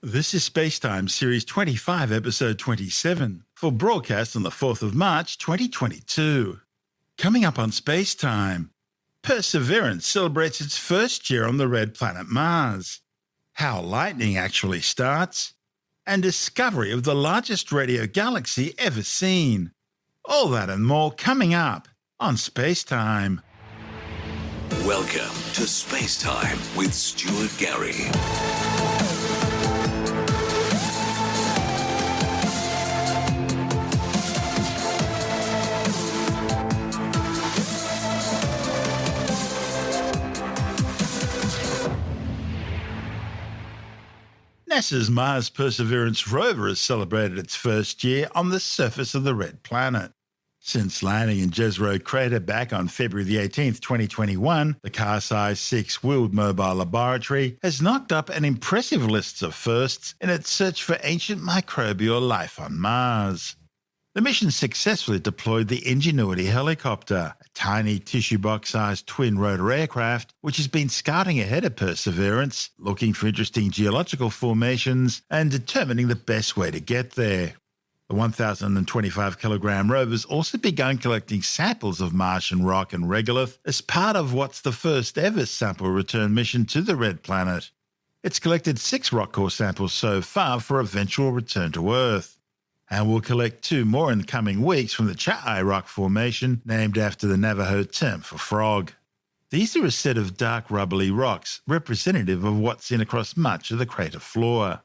This is Spacetime Series 25, Episode 27, for broadcast on the 4th of March 2022. Coming up on Spacetime, Perseverance celebrates its first year on the red planet Mars, how lightning actually starts, and discovery of the largest radio galaxy ever seen. All that and more coming up on Spacetime. Welcome to Spacetime with Stuart Gary. NASA's Mars Perseverance rover has celebrated its first year on the surface of the red planet. Since landing in Jezero Crater back on February the 18th, 2021, the car-sized six-wheeled mobile laboratory has knocked up an impressive list of firsts in its search for ancient microbial life on Mars. The mission successfully deployed the Ingenuity helicopter, a tiny tissue box-sized twin-rotor aircraft which has been scouting ahead of Perseverance, looking for interesting geological formations and determining the best way to get there. The 1,025-kilogram rover's also begun collecting samples of Martian rock and regolith as part of what's the first ever sample return mission to the red planet. It's collected 6 rock core samples so far for eventual return to Earth, and will collect 2 more in the coming weeks from the Cha'ai Rock Formation, named after the Navajo term for frog. These are a set of dark rubbly rocks representative of what's seen across much of the crater floor.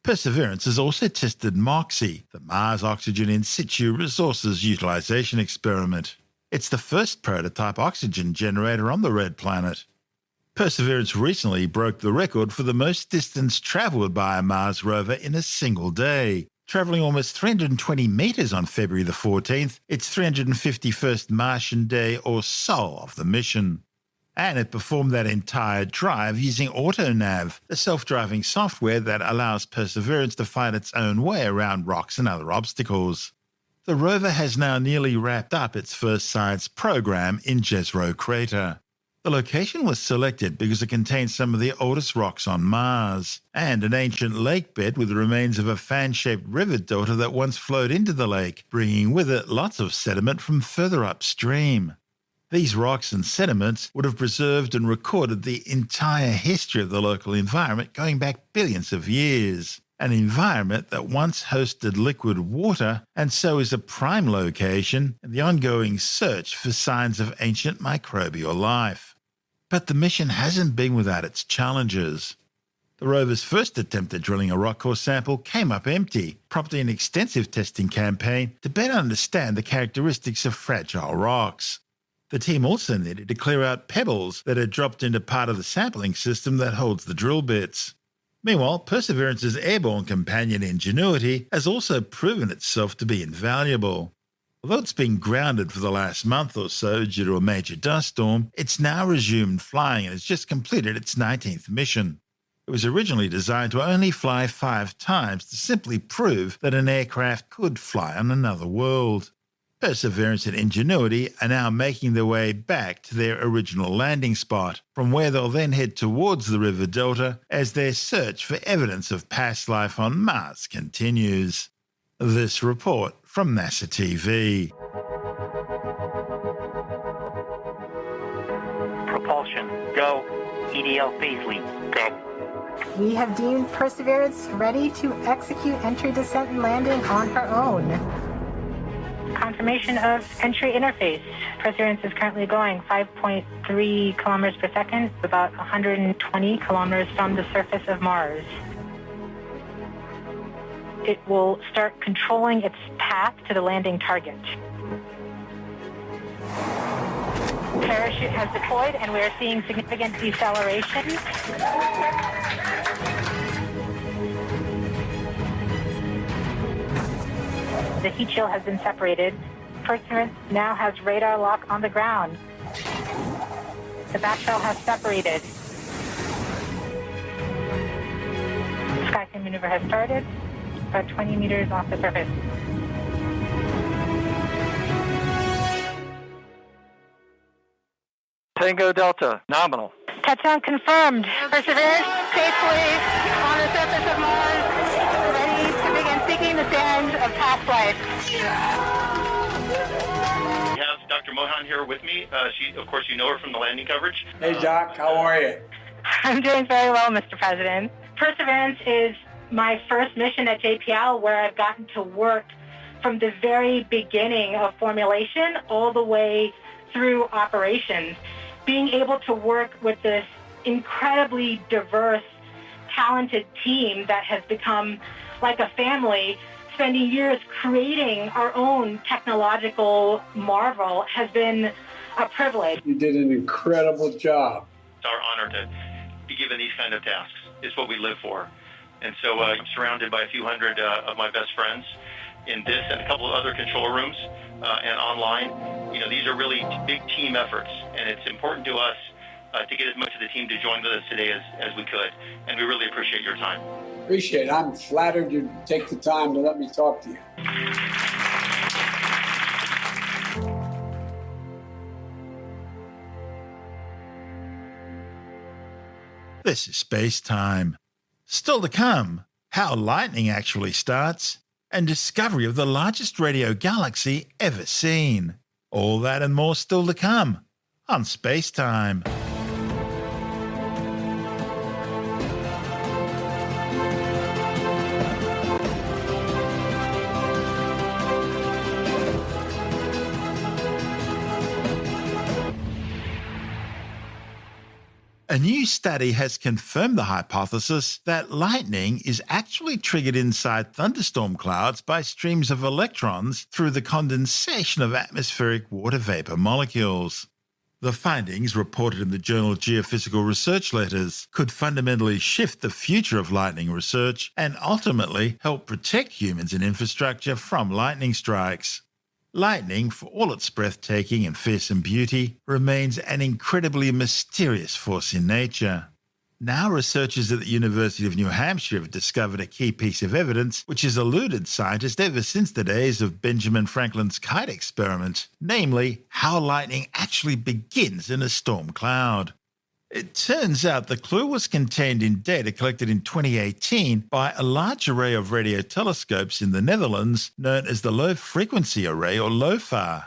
Perseverance has also tested MOXIE, the Mars Oxygen In Situ Resources Utilization Experiment. It's the first prototype oxygen generator on the red planet. Perseverance recently broke the record for the most distance travelled by a Mars rover in a single day, travelling almost 320 metres on February the 14th, its 351st Martian day or so of the mission. And it performed that entire drive using AutoNav, the self-driving software that allows Perseverance to find its own way around rocks and other obstacles. The rover has now nearly wrapped up its first science program in Jezero Crater. The location was selected because it contains some of the oldest rocks on Mars, and an ancient lake bed with the remains of a fan-shaped river delta that once flowed into the lake, bringing with it lots of sediment from further upstream. These rocks and sediments would have preserved and recorded the entire history of the local environment going back billions of years, an environment that once hosted liquid water and so is a prime location in the ongoing search for signs of ancient microbial life. But the mission hasn't been without its challenges. The rover's first attempt at drilling a rock core sample came up empty, prompting an extensive testing campaign to better understand the characteristics of fragile rocks. The team also needed to clear out pebbles that had dropped into part of the sampling system that holds the drill bits. Meanwhile, Perseverance's airborne companion Ingenuity has also proven itself to be invaluable. Although it's been grounded for the last month or so due to a major dust storm, it's now resumed flying and has just completed its 19th mission. It was originally designed to only fly 5 times to simply prove that an aircraft could fly on another world. Perseverance and Ingenuity are now making their way back to their original landing spot, from where they'll then head towards the river delta as their search for evidence of past life on Mars continues. This report from NASA TV. Propulsion, go. EDL phase lead, go. We have deemed Perseverance ready to execute entry, descent, and landing on her own. Confirmation of entry interface. Perseverance is currently going 5.3 kilometers per second, about 120 kilometers from the surface of Mars. It will start controlling its path to the landing target. Parachute has deployed and we are seeing significant deceleration. The heat shield has been separated. Perseverance now has radar lock on the ground. The back shell has separated. Skycam maneuver has started, about 20 meters off the surface. Tango Delta, nominal. Touchdown confirmed. Perseverance safely on the surface of Mars. of past life. We have Dr. Mohan here with me. Of course, you know her from the landing coverage. Hey, Doc, how are you? I'm doing very well, Mr. President. Perseverance is my first mission at JPL, where I've gotten to work from the very beginning of formulation all the way through operations. Being able to work with this incredibly diverse, talented team that has become like a family, spending years creating our own technological marvel has been a privilege. You did an incredible job. It's our honor to be given these kind of tasks. It's what we live for. And so I'm surrounded by a few hundred of my best friends in this and a couple of other control rooms and online. You know, these are really big team efforts, and it's important to us to get as much of the team to join with us today as we could. And we really appreciate your time. Appreciate it. I'm flattered you take the time to let me talk to you. This is Space Time. Still to come, how lightning actually starts, and discovery of the largest radio galaxy ever seen. All that and more still to come on Space Time. A new study has confirmed the hypothesis that lightning is actually triggered inside thunderstorm clouds by streams of electrons through the condensation of atmospheric water vapor molecules. The findings, reported in the journal Geophysical Research Letters, could fundamentally shift the future of lightning research and ultimately help protect humans and infrastructure from lightning strikes. Lightning, for all its breathtaking and fearsome beauty, remains an incredibly mysterious force in nature. Now researchers at the University of New Hampshire have discovered a key piece of evidence which has eluded scientists ever since the days of Benjamin Franklin's kite experiment, namely how lightning actually begins in a storm cloud. It turns out the clue was contained in data collected in 2018 by a large array of radio telescopes in the Netherlands known as the Low Frequency Array, or LOFAR.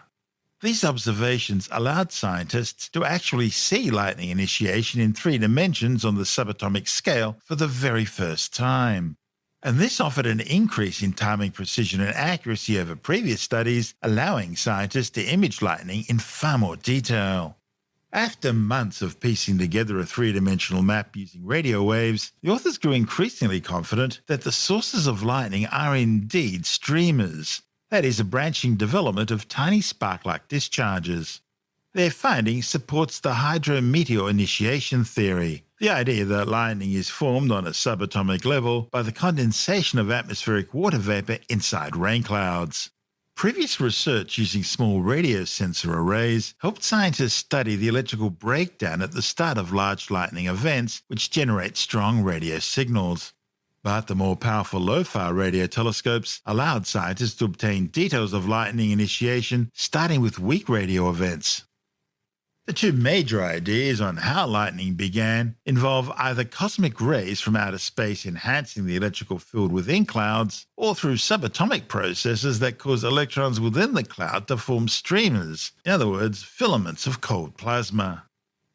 These observations allowed scientists to actually see lightning initiation in 3 dimensions on the subatomic scale for the very first time. And this offered an increase in timing precision and accuracy over previous studies, allowing scientists to image lightning in far more detail. After months of piecing together a 3-dimensional map using radio waves, the authors grew increasingly confident that the sources of lightning are indeed streamers, that is, a branching development of tiny spark-like discharges. Their finding supports the hydrometeor initiation theory, the idea that lightning is formed on a subatomic level by the condensation of atmospheric water vapor inside rain clouds. Previous research using small radio sensor arrays helped scientists study the electrical breakdown at the start of large lightning events, which generate strong radio signals. But the more powerful LOFAR radio telescopes allowed scientists to obtain details of lightning initiation starting with weak radio events. The 2 major ideas on how lightning began involve either cosmic rays from outer space enhancing the electrical field within clouds, or through subatomic processes that cause electrons within the cloud to form streamers, in other words, filaments of cold plasma.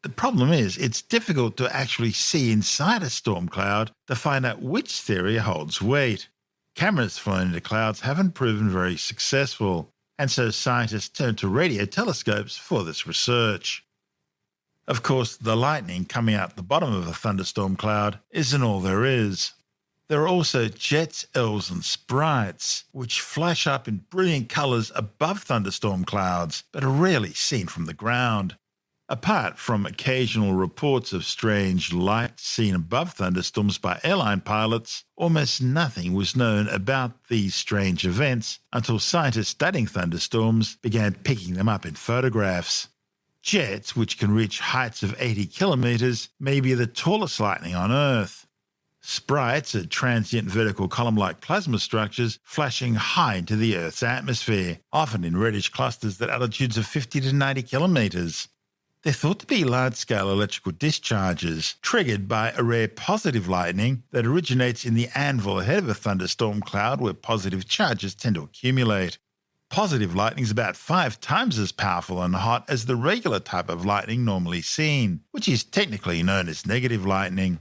The problem is, it's difficult to actually see inside a storm cloud to find out which theory holds weight. Cameras flown into clouds haven't proven very successful, and so scientists turn to radio telescopes for this research. Of course, the lightning coming out the bottom of a thunderstorm cloud isn't all there is. There are also jets, elves, and sprites, which flash up in brilliant colours above thunderstorm clouds, but are rarely seen from the ground. Apart from occasional reports of strange light seen above thunderstorms by airline pilots, almost nothing was known about these strange events until scientists studying thunderstorms began picking them up in photographs. Jets, which can reach heights of 80 kilometres, may be the tallest lightning on Earth. Sprites are transient vertical column-like plasma structures flashing high into the Earth's atmosphere, often in reddish clusters at altitudes of 50 to 90 kilometres. They're thought to be large-scale electrical discharges triggered by a rare positive lightning that originates in the anvil ahead of a thunderstorm cloud where positive charges tend to accumulate. Positive lightning is about 5 times as powerful and hot as the regular type of lightning normally seen, which is technically known as negative lightning.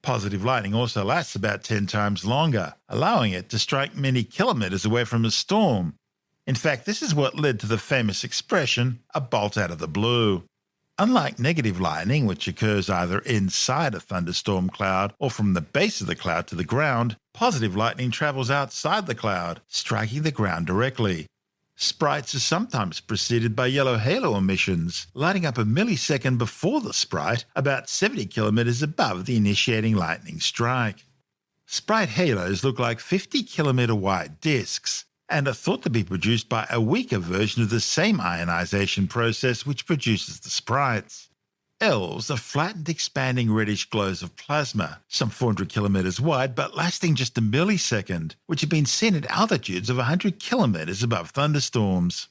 Positive lightning also lasts about 10 times longer, allowing it to strike many kilometers away from a storm. In fact, this is what led to the famous expression, a bolt out of the blue. Unlike negative lightning, which occurs either inside a thunderstorm cloud or from the base of the cloud to the ground, positive lightning travels outside the cloud, striking the ground directly. Sprites are sometimes preceded by yellow halo emissions, lighting up a millisecond before the sprite, about 70 kilometers above the initiating lightning strike. Sprite halos look like 50-kilometer wide discs, and are thought to be produced by a weaker version of the same ionization process which produces the sprites. Elves are flattened expanding reddish glows of plasma, some 400 kilometers wide but lasting just a millisecond, which have been seen at altitudes of 100 kilometers above thunderstorms.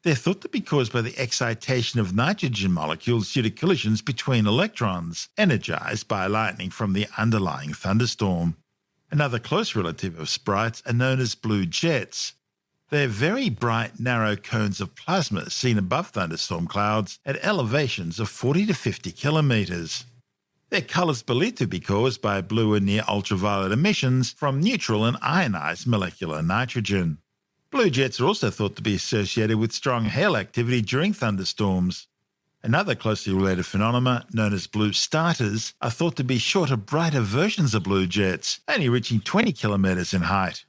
They're thought to be caused by the excitation of nitrogen molecules due to collisions between electrons, energized by lightning from the underlying thunderstorm. Another close relative of sprites are known as blue jets. They're very bright, narrow cones of plasma seen above thunderstorm clouds at elevations of 40 to 50 kilometers. Their colors believed to be caused by blue and near ultraviolet emissions from neutral and ionized molecular nitrogen. Blue jets are also thought to be associated with strong hail activity during thunderstorms. Another closely related phenomena, known as blue starters, are thought to be shorter, brighter versions of blue jets, only reaching 20 kilometers in height.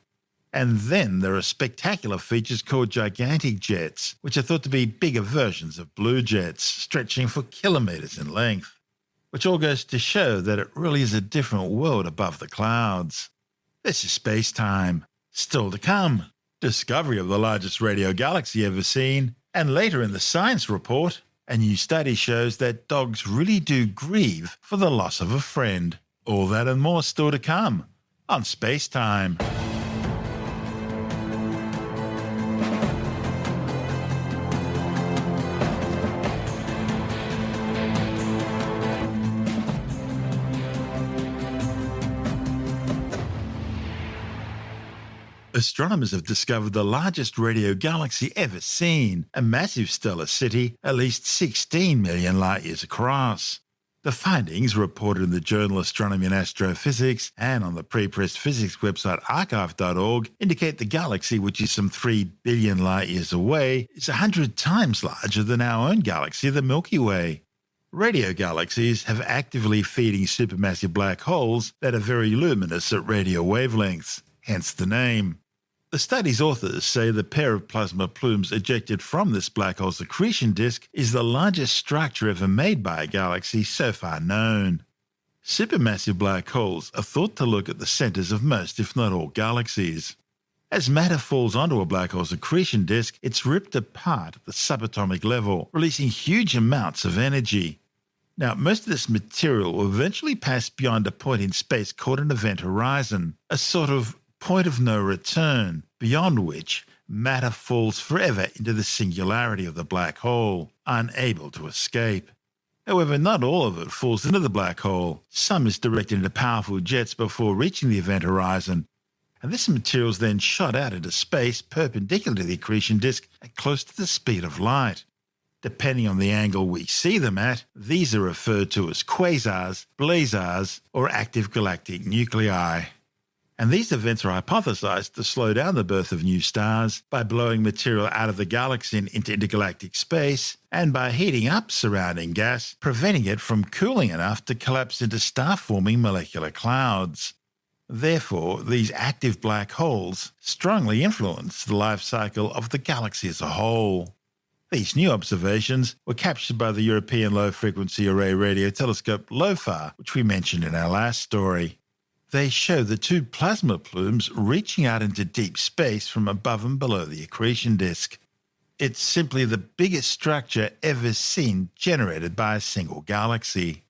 And then there are spectacular features called gigantic jets, which are thought to be bigger versions of blue jets, stretching for kilometers in length. Which all goes to show that it really is a different world above the clouds. This is Space Time. Still to come, discovery of the largest radio galaxy ever seen, and later in the science report, a new study shows that dogs really do grieve for the loss of a friend. All that and more still to come on Space Time. Astronomers have discovered the largest radio galaxy ever seen, a massive stellar city at least 16 million light-years across. The findings, reported in the journal Astronomy and Astrophysics and on the pre-pressed physics website archive.org, indicate the galaxy, which is some 3 billion light-years away, is 100 times larger than our own galaxy, the Milky Way. Radio galaxies have actively feeding supermassive black holes that are very luminous at radio wavelengths, hence the name. The study's authors say the pair of plasma plumes ejected from this black hole's accretion disk is the largest structure ever made by a galaxy so far known. Supermassive black holes are thought to look at the centers of most, if not all, galaxies. As matter falls onto a black hole's accretion disk, it's ripped apart at the subatomic level, releasing huge amounts of energy. Now, most of this material will eventually pass beyond a point in space called an event horizon, a sort of point of no return, beyond which matter falls forever into the singularity of the black hole, unable to escape. However, not all of it falls into the black hole. Some is directed into powerful jets before reaching the event horizon, and this material is then shot out into space perpendicular to the accretion disk at close to the speed of light. Depending on the angle we see them at, these are referred to as quasars, blazars, or active galactic nuclei. And these events are hypothesized to slow down the birth of new stars by blowing material out of the galaxy and into intergalactic space, and by heating up surrounding gas, preventing it from cooling enough to collapse into star-forming molecular clouds. Therefore, these active black holes strongly influence the life cycle of the galaxy as a whole. These new observations were captured by the European Low Frequency Array Radio Telescope LOFAR, which we mentioned in our last story. They show the two plasma plumes reaching out into deep space from above and below the accretion disk. It's simply the biggest structure ever seen generated by a single galaxy.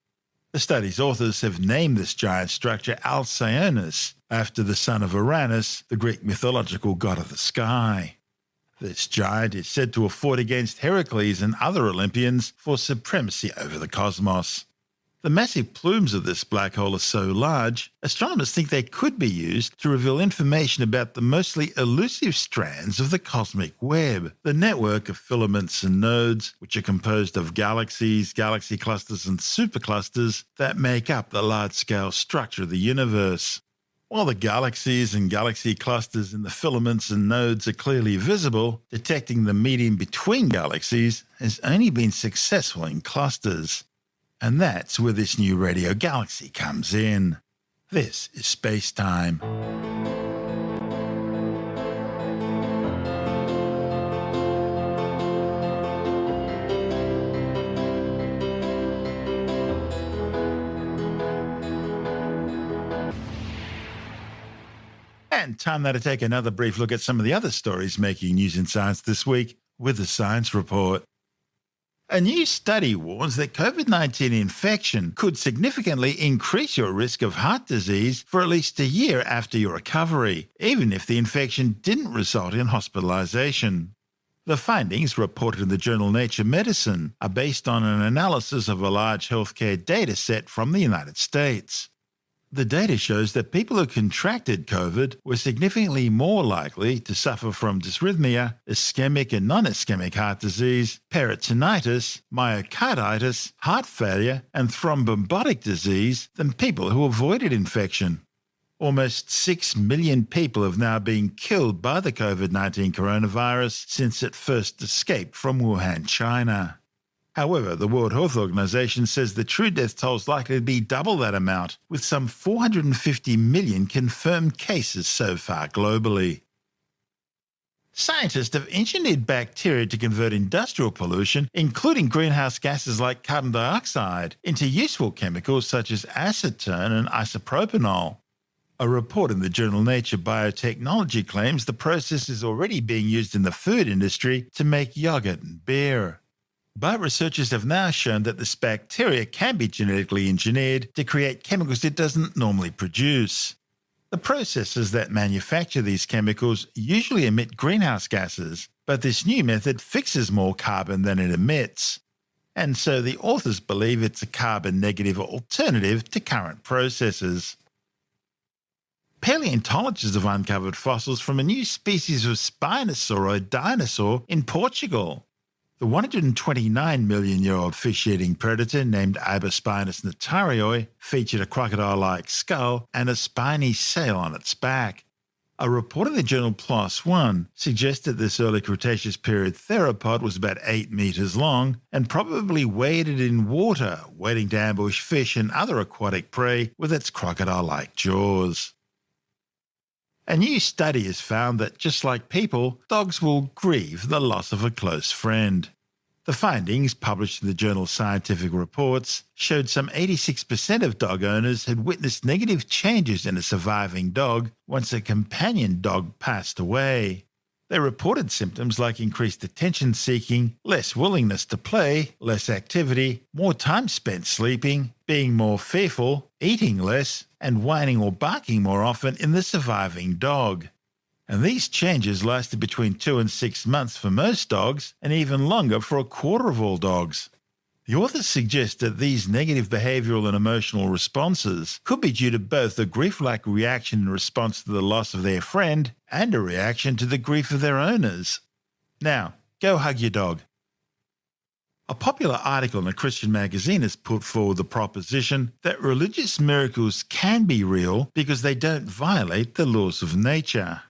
The study's authors have named this giant structure Alcyoneus, after the son of Uranus, the Greek mythological god of the sky. This giant is said to have fought against Heracles and other Olympians for supremacy over the cosmos. The massive plumes of this black hole are so large, astronomers think they could be used to reveal information about the mostly elusive strands of the cosmic web, the network of filaments and nodes, which are composed of galaxies, galaxy clusters, and superclusters that make up the large-scale structure of the universe. While the galaxies and galaxy clusters in the filaments and nodes are clearly visible, detecting the medium between galaxies has only been successful in clusters. And that's where this new radio galaxy comes in. This is Space Time. And time now to take another brief look at some of the other stories making news in science this week with the Science Report. A new study warns that COVID-19 infection could significantly increase your risk of heart disease for at least a year after your recovery, even if the infection didn't result in hospitalization. The findings, reported in the journal Nature Medicine, are based on an analysis of a large healthcare data set from the United States. The data shows that people who contracted COVID were significantly more likely to suffer from dysrhythmia, ischemic and non-ischemic heart disease, peritonitis, myocarditis, heart failure, and thromboembolic disease than people who avoided infection. Almost 6 million people have now been killed by the COVID-19 coronavirus since it first escaped from Wuhan, China. However, the World Health Organization says the true death toll is likely to be double that amount, with some 450 million confirmed cases so far globally. Scientists have engineered bacteria to convert industrial pollution, including greenhouse gases like carbon dioxide, into useful chemicals such as acetone and isopropanol. A report in the journal Nature Biotechnology claims the process is already being used in the food industry to make yogurt and beer. But researchers have now shown that this bacteria can be genetically engineered to create chemicals it doesn't normally produce. The processes that manufacture these chemicals usually emit greenhouse gases, but this new method fixes more carbon than it emits. And so the authors believe it's a carbon-negative alternative to current processes. Paleontologists have uncovered fossils from a new species of Spinosauroid dinosaur in Portugal. The 129-million-year-old fish-eating predator named Ibospinus natarioi featured a crocodile-like skull and a spiny sail on its back. A report in the journal PLOS ONE suggested this early Cretaceous period theropod was about 8 meters long and probably waded in water, waiting to ambush fish and other aquatic prey with its crocodile-like jaws. A new study has found that, just like people, dogs will grieve the loss of a close friend. The findings, published in the journal Scientific Reports, showed some 86% of dog owners had witnessed negative changes in a surviving dog once a companion dog passed away. They reported symptoms like increased attention-seeking, less willingness to play, less activity, more time spent sleeping, being more fearful, eating less, and whining or barking more often in the surviving dog. And these changes lasted between 2 and 6 months for most dogs, and even longer for a quarter of all dogs. The authors suggest that these negative behavioral and emotional responses could be due to both a grief-like reaction in response to the loss of their friend and a reaction to the grief of their owners. Now, go hug your dog. A popular article in a Christian magazine has put forward the proposition that religious miracles can be real because they don't violate the laws of nature.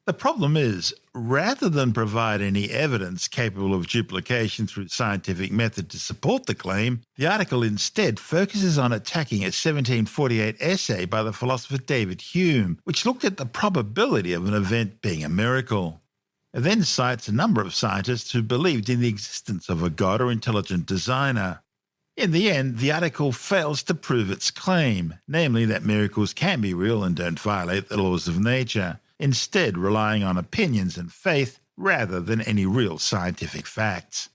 The problem is, rather than provide any evidence capable of duplication through scientific method to support the claim, the article instead focuses on attacking a 1748 essay by the philosopher David Hume, which looked at the probability of an event being a miracle. It then cites a number of scientists who believed in the existence of a god or intelligent designer. In the end, the article fails to prove its claim, namely that miracles can be real and don't violate the laws of nature, instead relying on opinions and faith rather than any real scientific facts.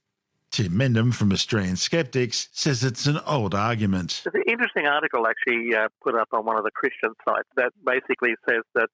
Tim Mendham from Australian Skeptics says it's an old argument. There's an interesting article actually put up on one of the Christian sites that basically says that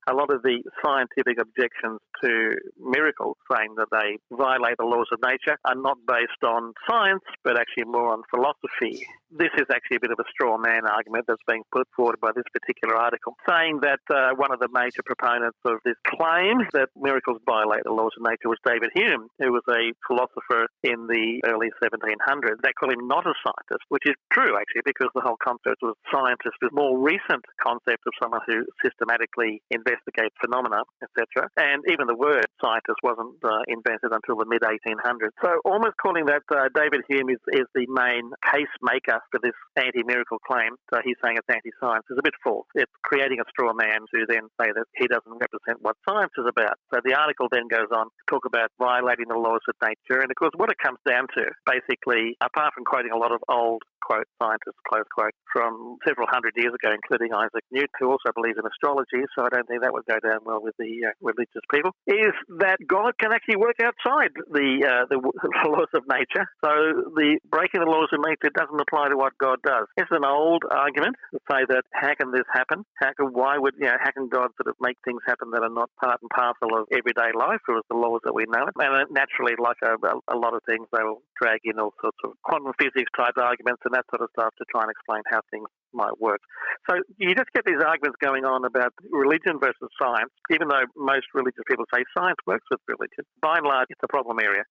a lot of the scientific objections to miracles, saying that they violate the laws of nature, are not based on science, but actually more on philosophy. This is actually a bit of a straw man argument that's being put forward by this particular article, saying that one of the major proponents of this claim that miracles violate the laws of nature was David Hume, who was a philosopher in the early 1700s. They call him not a scientist, which is true actually, because the whole concept of scientist is a more recent concept of someone who systematically investigates phenomena, etc. And even the word scientist wasn't invented until the mid-1800s. So almost calling that David Hume is the main case maker for this anti-miracle claim, so he's saying it's anti-science, is a bit false. It's creating a straw man to then say that he doesn't represent what science is about. So the article then goes on to talk about violating the laws of nature. And of course, what it comes down to, basically, apart from quoting a lot of old, quote, scientists, close quote, from several hundred years ago, including Isaac Newton, who also believes in astrology, so I don't think that would go down well with the religious people, is that God can actually work outside the laws of nature. So the breaking the laws of nature doesn't apply to what God does. It's an old argument to say that how can this happen? How can God sort of make things happen that are not part and parcel of everyday life or as the laws that we know it? And naturally, like a lot of things, they will drag in all sorts of quantum physics type arguments and that sort of stuff to try and explain how things might work. So you just get these arguments going on about religion versus science, even though most religious people say science works with religion. By and large, it's a problem area.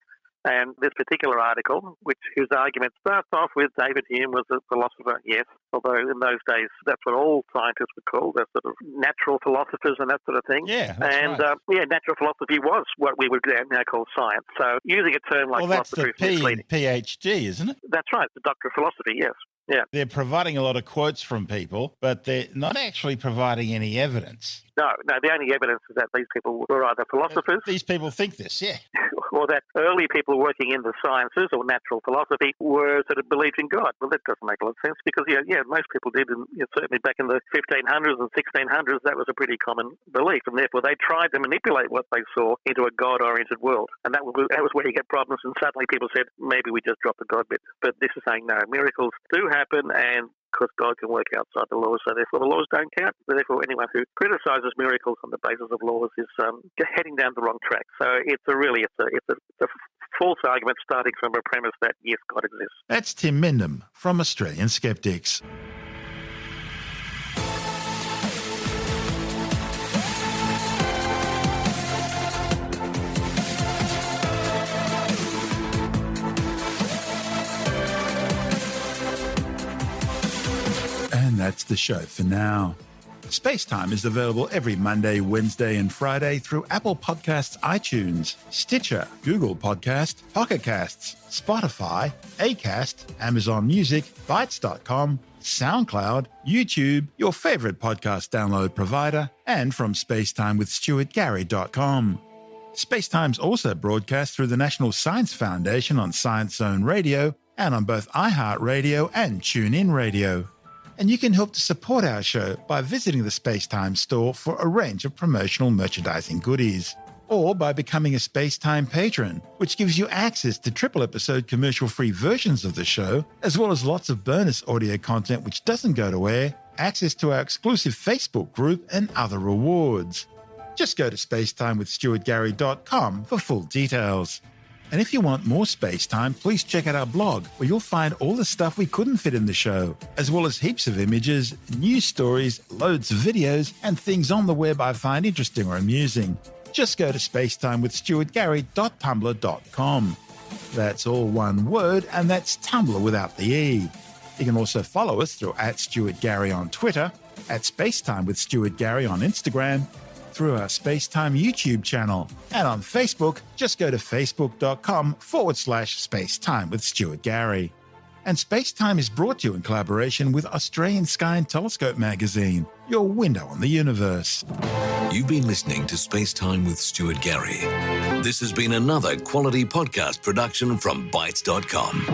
And this particular article, whose argument starts off with David Hume was a philosopher, yes, although in those days that's what all scientists were called, they're sort of natural philosophers and that sort of thing. Yeah, that's right. Natural philosophy was what we would now call science. So using a term like philosophy is misleading. That's the PhD, isn't it? That's right, the Doctor of Philosophy, yes. Yeah. They're providing a lot of quotes from people, but they're not actually providing any evidence. No, the only evidence is that these people were either philosophers. These people think this, yeah. Or that early people working in the sciences or natural philosophy were sort of believed in God. Well, that doesn't make a lot of sense because, most people did, and certainly back in the 1500s and 1600s, that was a pretty common belief, and therefore they tried to manipulate what they saw into a God-oriented world, and that was where you get problems, and suddenly people said, maybe we just dropped the God bit. But this is saying, no, miracles do happen, and because God can work outside the laws, so therefore the laws don't count. Therefore, anyone who criticises miracles on the basis of laws is heading down the wrong track. So it's a false argument starting from a premise that, yes, God exists. That's Tim Mendham from Australian Skeptics. And that's the show for now. Spacetime is available every Monday, Wednesday and Friday through Apple Podcasts, iTunes, Stitcher, Google Podcast, Pocket Casts, Spotify, Acast, Amazon Music, Bytes.com, SoundCloud, YouTube, your favourite podcast download provider, and from spacetimewithstuartgary.com. Spacetime's also broadcast through the National Science Foundation on Science Zone Radio and on both iHeartRadio and TuneIn Radio. And you can help to support our show by visiting the Spacetime store for a range of promotional merchandising goodies, or by becoming a Spacetime patron, which gives you access to triple-episode commercial-free versions of the show, as well as lots of bonus audio content which doesn't go to air, access to our exclusive Facebook group, and other rewards. Just go to spacetimewithstuartgary.com for full details. And if you want more Spacetime, please check out our blog, where you'll find all the stuff we couldn't fit in the show, as well as heaps of images, news stories, loads of videos, and things on the web I find interesting or amusing. Just go to spacetimewithstuartgary.tumblr.com. That's all one word, and that's Tumblr without the E. You can also follow us through @StuartGary on Twitter, @SpaceTimeWithStuartGary on Instagram, through our Spacetime YouTube channel, and on Facebook, just go to facebook.com/Spacetime with Stuart Gary. And Spacetime is brought to you in collaboration with Australian Sky and Telescope magazine, your window on the universe. You've been listening to Spacetime with Stuart Gary. This has been another quality podcast production from Bytes.com.